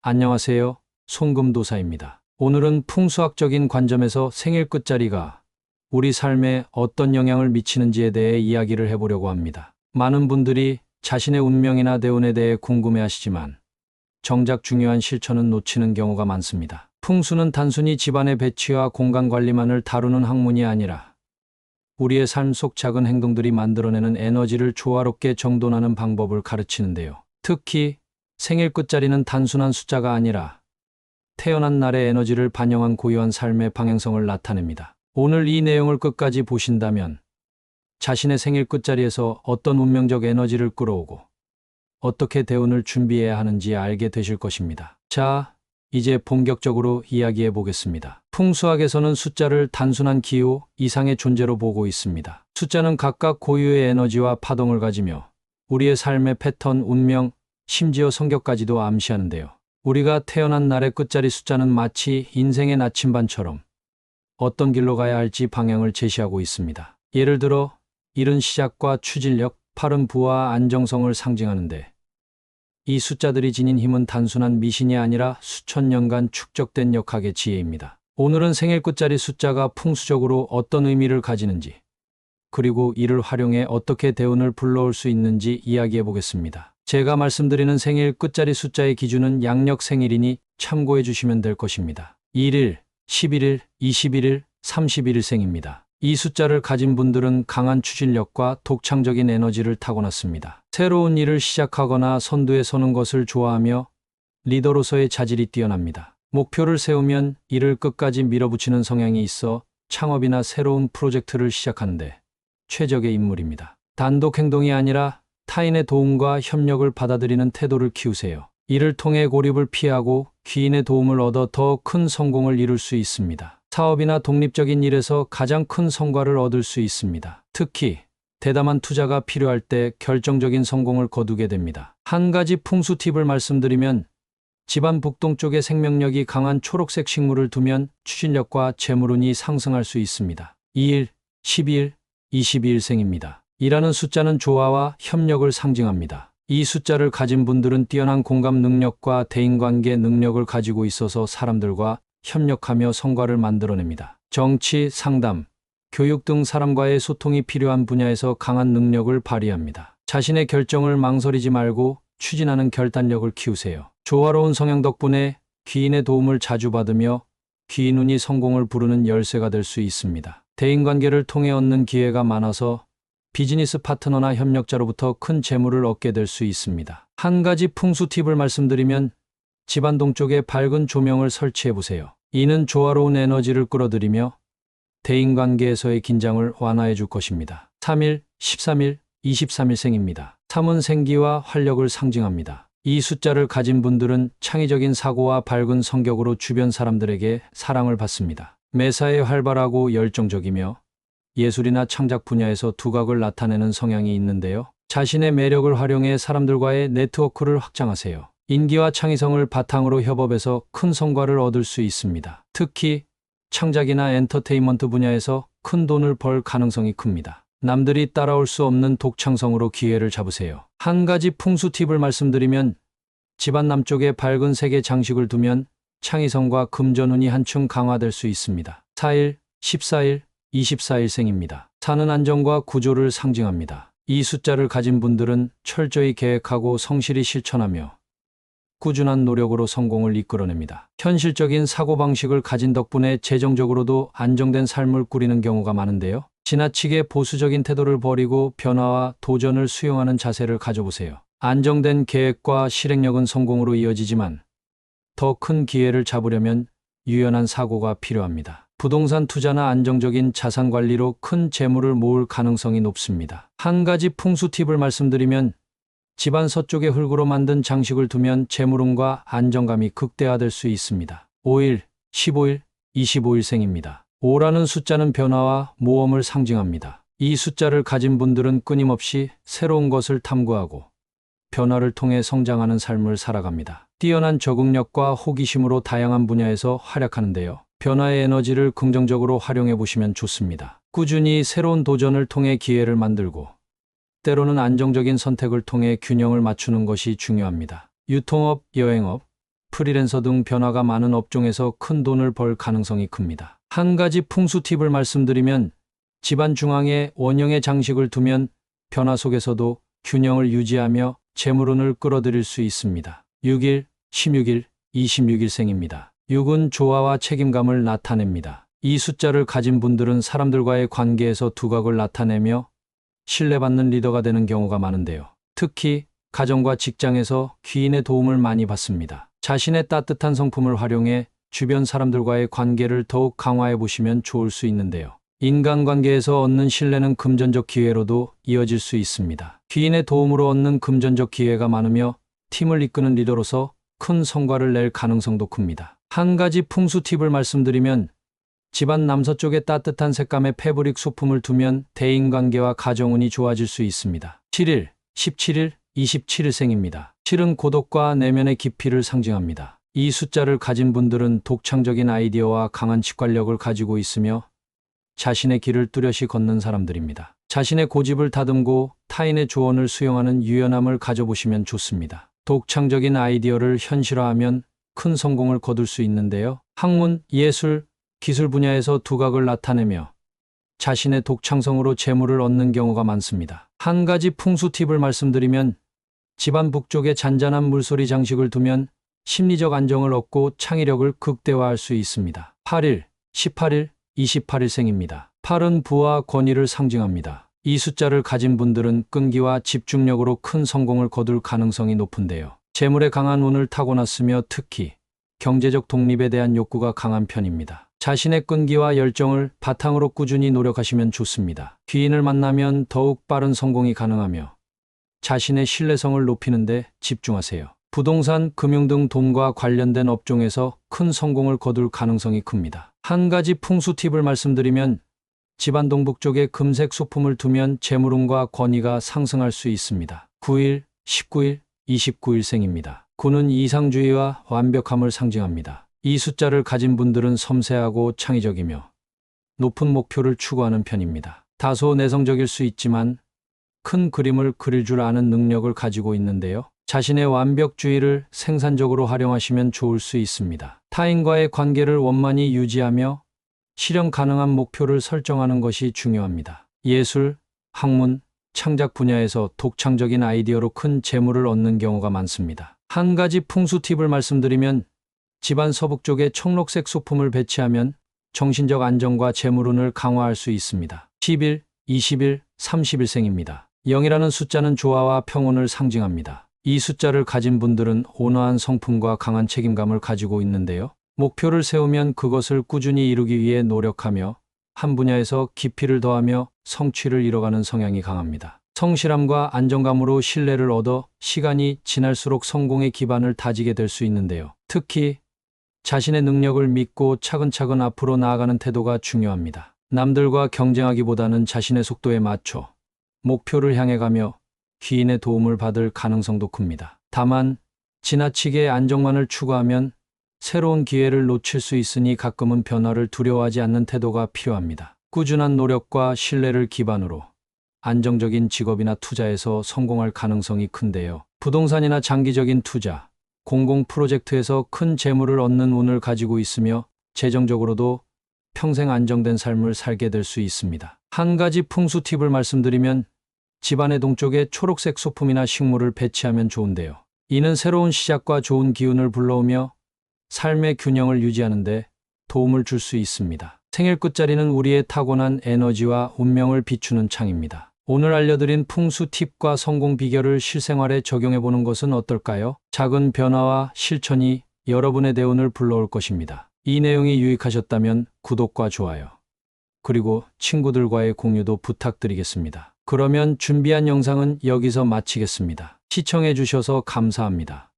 안녕하세요. 송금도사입니다. 오늘은 풍수학적인 관점에서 생일 끝자리가 우리 삶에 어떤 영향을 미치는지에 대해 이야기를 해보려고 합니다. 많은 분들이 자신의 운명이나 대운에 대해 궁금해하시지만 정작 중요한 실천은 놓치는 경우가 많습니다. 풍수는 단순히 집안의 배치와 공간 관리만을 다루는 학문이 아니라 우리의 삶 속 작은 행동들이 만들어내는 에너지를 조화롭게 정돈하는 방법을 가르치는데요. 특히 생일 끝자리는 단순한 숫자가 아니라 태어난 날의 에너지를 반영한 고유한 삶의 방향성을 나타냅니다. 오늘 이 내용을 끝까지 보신다면 자신의 생일 끝자리에서 어떤 운명적 에너지를 끌어오고 어떻게 대운을 준비해야 하는지 알게 되실 것입니다. 자, 이제 본격적으로 이야기해 보겠습니다. 풍수학에서는 숫자를 단순한 기호 이상의 존재로 보고 있습니다. 숫자는 각각 고유의 에너지와 파동을 가지며 우리의 삶의 패턴, 운명, 심지어 성격까지도 암시하는데요. 우리가 태어난 날의 끝자리 숫자는 마치 인생의 나침반처럼 어떤 길로 가야 할지 방향을 제시하고 있습니다. 예를 들어 7은 시작과 추진력, 8은 부와 안정성을 상징하는데 이 숫자들이 지닌 힘은 단순한 미신이 아니라 수천 년간 축적된 역학의 지혜입니다. 오늘은 생일 끝자리 숫자가 풍수적으로 어떤 의미를 가지는지 그리고 이를 활용해 어떻게 대운을 불러올 수 있는지 이야기해 보겠습니다. 제가 말씀드리는 생일 끝자리 숫자의 기준은 양력 생일이니 참고해 주시면 될 것입니다. 1일, 11일, 21일, 31일생입니다. 이 숫자를 가진 분들은 강한 추진력과 독창적인 에너지를 타고났습니다. 새로운 일을 시작하거나 선두에 서는 것을 좋아하며 리더로서의 자질이 뛰어납니다. 목표를 세우면 이를 끝까지 밀어붙이는 성향이 있어 창업이나 새로운 프로젝트를 시작하는데 최적의 인물입니다. 단독 행동이 아니라 타인의 도움과 협력을 받아들이는 태도를 키우세요. 이를 통해 고립을 피하고 귀인의 도움을 얻어 더 큰 성공을 이룰 수 있습니다. 사업이나 독립적인 일에서 가장 큰 성과를 얻을 수 있습니다. 특히 대담한 투자가 필요할 때 결정적인 성공을 거두게 됩니다. 한 가지 풍수 팁을 말씀드리면 집안 북동쪽에 생명력이 강한 초록색 식물을 두면 추진력과 재물운이 상승할 수 있습니다. 2일, 12일, 22일생입니다. 이라는 숫자는 조화와 협력을 상징합니다. 이 숫자를 가진 분들은 뛰어난 공감 능력과 대인관계 능력을 가지고 있어서 사람들과 협력하며 성과를 만들어냅니다. 정치, 상담, 교육 등 사람과의 소통이 필요한 분야에서 강한 능력을 발휘합니다. 자신의 결정을 망설이지 말고 추진하는 결단력을 키우세요. 조화로운 성향 덕분에 귀인의 도움을 자주 받으며 귀인운이 성공을 부르는 열쇠가 될 수 있습니다. 대인관계를 통해 얻는 기회가 많아서 비즈니스 파트너나 협력자로부터 큰 재물을 얻게 될 수 있습니다. 한 가지 풍수 팁을 말씀드리면 집안 동쪽에 밝은 조명을 설치해 보세요. 이는 조화로운 에너지를 끌어들이며 대인관계에서의 긴장을 완화해 줄 것입니다. 3일, 13일, 23일생입니다. 3은 생기와 활력을 상징합니다. 이 숫자를 가진 분들은 창의적인 사고와 밝은 성격으로 주변 사람들에게 사랑을 받습니다. 매사에 활발하고 열정적이며 예술이나 창작 분야에서 두각을 나타내는 성향이 있는데요. 자신의 매력을 활용해 사람들과의 네트워크를 확장하세요. 인기와 창의성을 바탕으로 협업해서 큰 성과를 얻을 수 있습니다. 특히 창작이나 엔터테인먼트 분야에서 큰 돈을 벌 가능성이 큽니다. 남들이 따라올 수 없는 독창성으로 기회를 잡으세요. 한 가지 풍수 팁을 말씀드리면 집안 남쪽에 밝은 색의 장식을 두면 창의성과 금전운이 한층 강화될 수 있습니다. 4일, 14일, 24일생입니다. 사는 안정과 구조를 상징합니다. 이 숫자를 가진 분들은 철저히 계획하고 성실히 실천하며 꾸준한 노력으로 성공을 이끌어냅니다. 현실적인 사고방식을 가진 덕분에 재정적으로도 안정된 삶을 꾸리는 경우가 많은데요. 지나치게 보수적인 태도를 버리고 변화와 도전을 수용하는 자세를 가져보세요. 안정된 계획과 실행력은 성공으로 이어지지만 더 큰 기회를 잡으려면 유연한 사고가 필요합니다. 부동산 투자나 안정적인 자산 관리로 큰 재물을 모을 가능성이 높습니다. 한 가지 풍수 팁을 말씀드리면 집안 서쪽에 흙으로 만든 장식을 두면 재물운과 안정감이 극대화될 수 있습니다. 5일, 15일, 25일생입니다. 5라는 숫자는 변화와 모험을 상징합니다. 이 숫자를 가진 분들은 끊임없이 새로운 것을 탐구하고 변화를 통해 성장하는 삶을 살아갑니다. 뛰어난 적응력과 호기심으로 다양한 분야에서 활약하는데요. 변화의 에너지를 긍정적으로 활용해 보시면 좋습니다. 꾸준히 새로운 도전을 통해 기회를 만들고 때로는 안정적인 선택을 통해 균형을 맞추는 것이 중요합니다. 유통업, 여행업, 프리랜서 등 변화가 많은 업종에서 큰 돈을 벌 가능성이 큽니다. 한 가지 풍수 팁을 말씀드리면 집안 중앙에 원형의 장식을 두면 변화 속에서도 균형을 유지하며 재물운을 끌어들일 수 있습니다. 6일, 16일, 26일생입니다. 6은 조화와 책임감을 나타냅니다. 이 숫자를 가진 분들은 사람들과의 관계에서 두각을 나타내며 신뢰받는 리더가 되는 경우가 많은데요. 특히 가정과 직장에서 귀인의 도움을 많이 받습니다. 자신의 따뜻한 성품을 활용해 주변 사람들과의 관계를 더욱 강화해 보시면 좋을 수 있는데요. 인간관계에서 얻는 신뢰는 금전적 기회로도 이어질 수 있습니다. 귀인의 도움으로 얻는 금전적 기회가 많으며 팀을 이끄는 리더로서 큰 성과를 낼 가능성도 큽니다. 한 가지 풍수 팁을 말씀드리면 집안 남서쪽에 따뜻한 색감의 패브릭 소품을 두면 대인관계와 가정운이 좋아질 수 있습니다. 7일, 17일, 27일생입니다. 7은 고독과 내면의 깊이를 상징합니다. 이 숫자를 가진 분들은 독창적인 아이디어와 강한 직관력을 가지고 있으며 자신의 길을 뚜렷이 걷는 사람들입니다. 자신의 고집을 다듬고 타인의 조언을 수용하는 유연함을 가져보시면 좋습니다. 독창적인 아이디어를 현실화하면 큰 성공을 거둘 수 있는데요. 학문, 예술, 기술 분야에서 두각을 나타내며 자신의 독창성으로 재물을 얻는 경우가 많습니다. 한 가지 풍수 팁을 말씀드리면 집안 북쪽에 잔잔한 물소리 장식을 두면 심리적 안정을 얻고 창의력을 극대화할 수 있습니다. 8일, 18일, 28일생입니다. 8은 부와 권위를 상징합니다. 이 숫자를 가진 분들은 끈기와 집중력으로 큰 성공을 거둘 가능성이 높은데요. 재물에 강한 운을 타고났으며 특히 경제적 독립에 대한 욕구가 강한 편입니다. 자신의 끈기와 열정을 바탕으로 꾸준히 노력하시면 좋습니다. 귀인을 만나면 더욱 빠른 성공이 가능하며 자신의 신뢰성을 높이는 데 집중하세요. 부동산, 금융 등 돈과 관련된 업종에서 큰 성공을 거둘 가능성이 큽니다. 한 가지 풍수 팁을 말씀드리면 집안 동북쪽에 금색 소품을 두면 재물운과 권위가 상승할 수 있습니다. 9일, 19일, 29일생입니다. 9는 이상주의와 완벽함을 상징합니다. 이 숫자를 가진 분들은 섬세하고 창의적이며 높은 목표를 추구하는 편입니다. 다소 내성적일 수 있지만 큰 그림을 그릴 줄 아는 능력을 가지고 있는데요. 자신의 완벽주의를 생산적으로 활용하시면 좋을 수 있습니다. 타인과의 관계를 원만히 유지하며 실현 가능한 목표를 설정하는 것이 중요합니다. 예술, 학문, 창작 분야에서 독창적인 아이디어로 큰 재물을 얻는 경우가 많습니다. 한 가지 풍수 팁을 말씀드리면 집안 서북쪽에 청록색 소품을 배치하면 정신적 안정과 재물운을 강화할 수 있습니다. 10일, 20일, 30일생입니다. 0이라는 숫자는 조화와 평온을 상징합니다. 이 숫자를 가진 분들은 온화한 성품과 강한 책임감을 가지고 있는데요. 목표를 세우면 그것을 꾸준히 이루기 위해 노력하며 한 분야에서 깊이를 더하며 성취를 이뤄가는 성향이 강합니다. 성실함과 안정감으로 신뢰를 얻어 시간이 지날수록 성공의 기반을 다지게 될 수 있는데요. 특히 자신의 능력을 믿고 차근차근 앞으로 나아가는 태도가 중요합니다. 남들과 경쟁하기보다는 자신의 속도에 맞춰 목표를 향해 가며 귀인의 도움을 받을 가능성도 큽니다. 다만 지나치게 안정만을 추구하면 새로운 기회를 놓칠 수 있으니 가끔은 변화를 두려워하지 않는 태도가 필요합니다. 꾸준한 노력과 신뢰를 기반으로 안정적인 직업이나 투자에서 성공할 가능성이 큰데요. 부동산이나 장기적인 투자, 공공 프로젝트에서 큰 재물을 얻는 운을 가지고 있으며 재정적으로도 평생 안정된 삶을 살게 될 수 있습니다. 한 가지 풍수 팁을 말씀드리면 집안의 동쪽에 초록색 소품이나 식물을 배치하면 좋은데요. 이는 새로운 시작과 좋은 기운을 불러오며 삶의 균형을 유지하는 데 도움을 줄 수 있습니다. 생일 끝자리는 우리의 타고난 에너지와 운명을 비추는 창입니다. 오늘 알려드린 풍수 팁과 성공 비결을 실생활에 적용해보는 것은 어떨까요? 작은 변화와 실천이 여러분의 대운을 불러올 것입니다. 이 내용이 유익하셨다면 구독과 좋아요, 그리고 친구들과의 공유도 부탁드리겠습니다. 그러면 준비한 영상은 여기서 마치겠습니다. 시청해 주셔서 감사합니다.